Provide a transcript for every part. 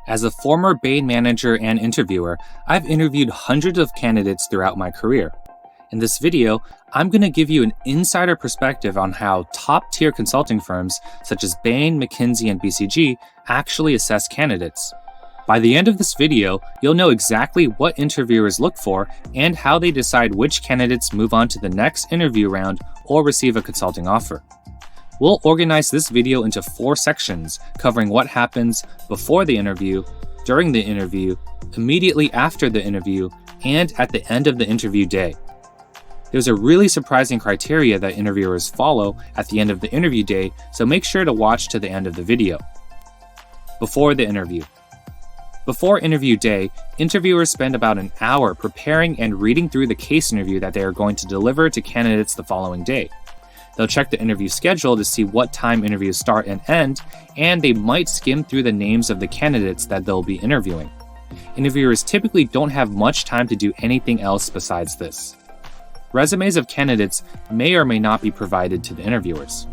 As a former Bain manager and interviewer, I've interviewed hundreds of candidates throughout my career. In this video, I'm going to give you an insider perspective on how top-tier consulting firms such as Bain, McKinsey, and BCG actually assess candidates. By the end of this video, you'll know exactly what interviewers look for and how they decide which candidates move on to the next interview round or receive a consulting offer. We'll organize this video into 4 sections, covering what happens before the interview, during the interview, immediately after the interview, and at the end of the interview day. There's a really surprising criteria that interviewers follow at the end of the interview day, so make sure to watch to the end of the video. Before the interview. Before interview day, interviewers spend about an hour preparing and reading through the case interview that they are going to deliver to candidates the following day. They'll check the interview schedule to see what time interviews start and end, and they might skim through the names of the candidates that they'll be interviewing. Interviewers typically don't have much time to do anything else besides this. Resumes of candidates may or may not be provided to the interviewers.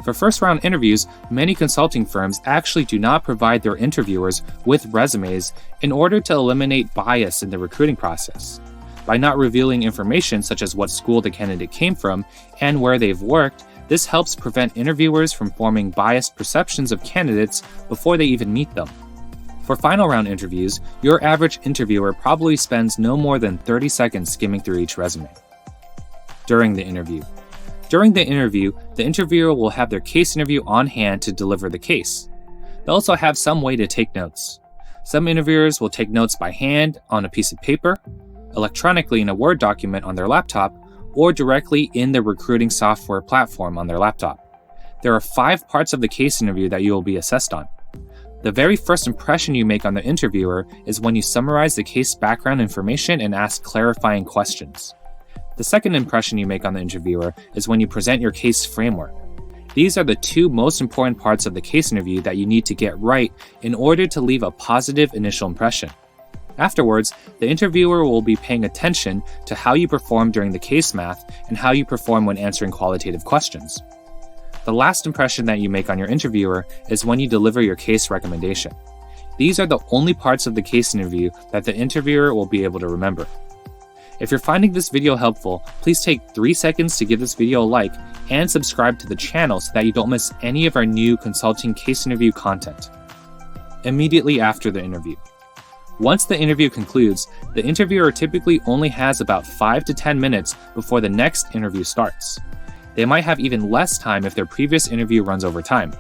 For first-round interviews, many consulting firms actually do not provide their interviewers with resumes in order to eliminate bias in the recruiting process. By not revealing information such as what school the candidate came from and where they've worked, this helps prevent interviewers from forming biased perceptions of candidates before they even meet them. For final round interviews, your average interviewer probably spends no more than 30 seconds skimming through each resume. During the interview. During the interview, the interviewer will have their case interview on hand to deliver the case. They'll also have some way to take notes. Some interviewers will take notes by hand on a piece of paper, electronically in a Word document on their laptop, or directly in the recruiting software platform on their laptop. There are 5 parts of the case interview that you will be assessed on. The very first impression you make on the interviewer is when you summarize the case background information and ask clarifying questions. The second impression you make on the interviewer is when you present your case framework. These are the 2 most important parts of the case interview that you need to get right in order to leave a positive initial impression. Afterwards, the interviewer will be paying attention to how you perform during the case math and how you perform when answering qualitative questions. The last impression that you make on your interviewer is when you deliver your case recommendation. These are the only parts of the case interview that the interviewer will be able to remember. If you're finding this video helpful, please take 3 seconds to give this video a like and subscribe to the channel so that you don't miss any of our new consulting case interview content. Immediately after the interview. Once the interview concludes, the interviewer typically only has about 5 to 10 minutes before the next interview starts. They might have even less time if their previous interview runs over time.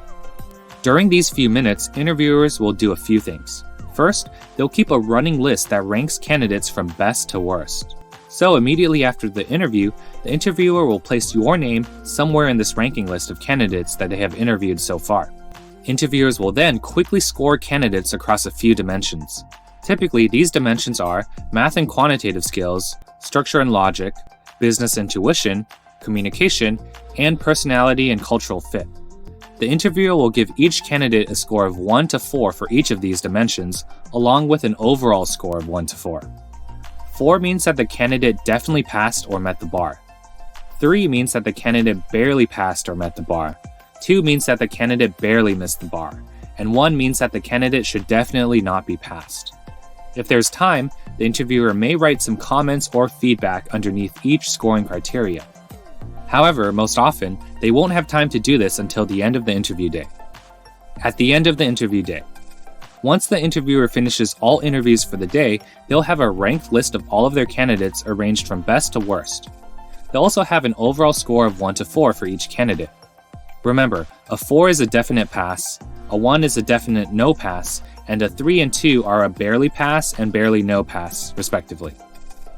During these few minutes, interviewers will do a few things. First, they'll keep a running list that ranks candidates from best to worst. So immediately after the interviewer will place your name somewhere in this ranking list of candidates that they have interviewed so far. Interviewers will then quickly score candidates across a few dimensions. Typically, these dimensions are math and quantitative skills, structure and logic, business intuition, communication, and personality and cultural fit. The interviewer will give each candidate a score of 1 to 4 for each of these dimensions, along with an overall score of 1 to 4. 4 means that the candidate definitely passed or met the bar. 3 means that the candidate barely passed or met the bar. 2 means that the candidate barely missed the bar. And 1 means that the candidate should definitely not be passed. If there's time, the interviewer may write some comments or feedback underneath each scoring criteria. However, most often, they won't have time to do this until the end of the interview day. At the end of the interview day. Once the interviewer finishes all interviews for the day, they'll have a ranked list of all of their candidates arranged from best to worst. They'll also have an overall score of 1 to 4 for each candidate. Remember, a 4 is a definite pass, a 1 is a definite no pass, and a 3 and 2 are a barely pass and barely no pass, respectively.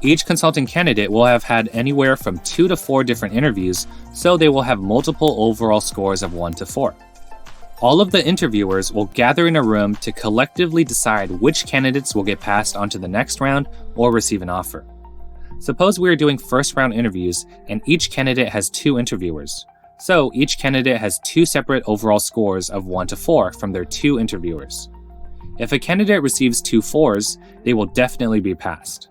Each consulting candidate will have had anywhere from 2 to 4 different interviews, so they will have multiple overall scores of 1 to 4. All of the interviewers will gather in a room to collectively decide which candidates will get passed on to the next round or receive an offer. Suppose we are doing first round interviews and each candidate has 2 interviewers. So each candidate has 2 separate overall scores of 1 to 4 from their 2 interviewers. If a candidate receives 2 4s, they will definitely be passed.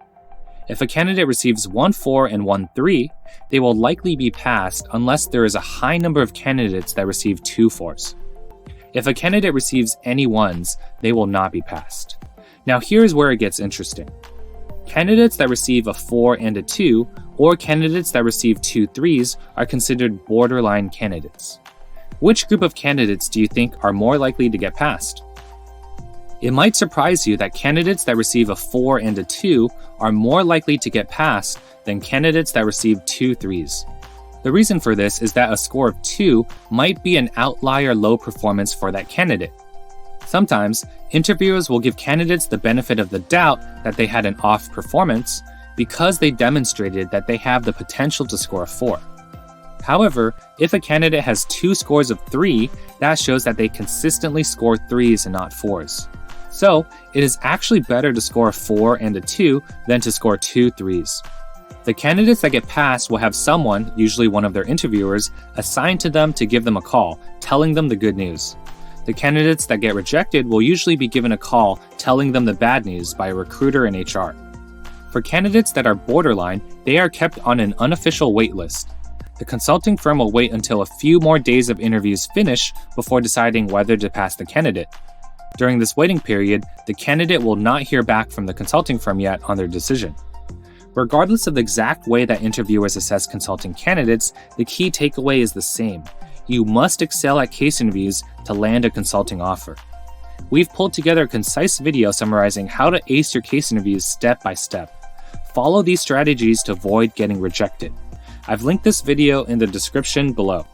If a candidate receives 1 4 and 1 3, they will likely be passed unless there is a high number of candidates that receive 2 4s. If a candidate receives any ones, they will not be passed. Now here's where it gets interesting. Candidates that receive a 4 and a 2, or candidates that receive 2 3s are considered borderline candidates. Which group of candidates do you think are more likely to get passed? It might surprise you that candidates that receive a 4 and a 2 are more likely to get passed than candidates that receive 2 3s. The reason for this is that a score of 2 might be an outlier low performance for that candidate. Sometimes, interviewers will give candidates the benefit of the doubt that they had an off performance because they demonstrated that they have the potential to score a 4. However, if a candidate has 2 scores of 3, that shows that they consistently score 3s and not 4s. So, it is actually better to score a 4 and a 2 than to score 2 3s. The candidates that get passed will have someone, usually one of their interviewers, assigned to them to give them a call, telling them the good news. The candidates that get rejected will usually be given a call telling them the bad news by a recruiter in HR. For candidates that are borderline, they are kept on an unofficial wait list. The consulting firm will wait until a few more days of interviews finish before deciding whether to pass the candidate. During this waiting period, the candidate will not hear back from the consulting firm yet on their decision. Regardless of the exact way that interviewers assess consulting candidates, the key takeaway is the same. You must excel at case interviews to land a consulting offer. We've pulled together a concise video summarizing how to ace your case interviews step by step. Follow these strategies to avoid getting rejected. I've linked this video in the description below.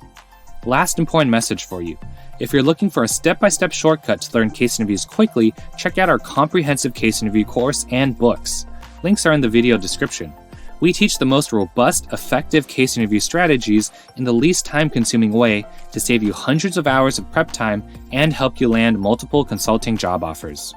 Last important message for you. If you're looking for a step-by-step shortcut to learn case interviews quickly, check out our comprehensive case interview course and books. Links are in the video description. We teach the most robust, effective case interview strategies in the least time-consuming way to save you hundreds of hours of prep time and help you land multiple consulting job offers.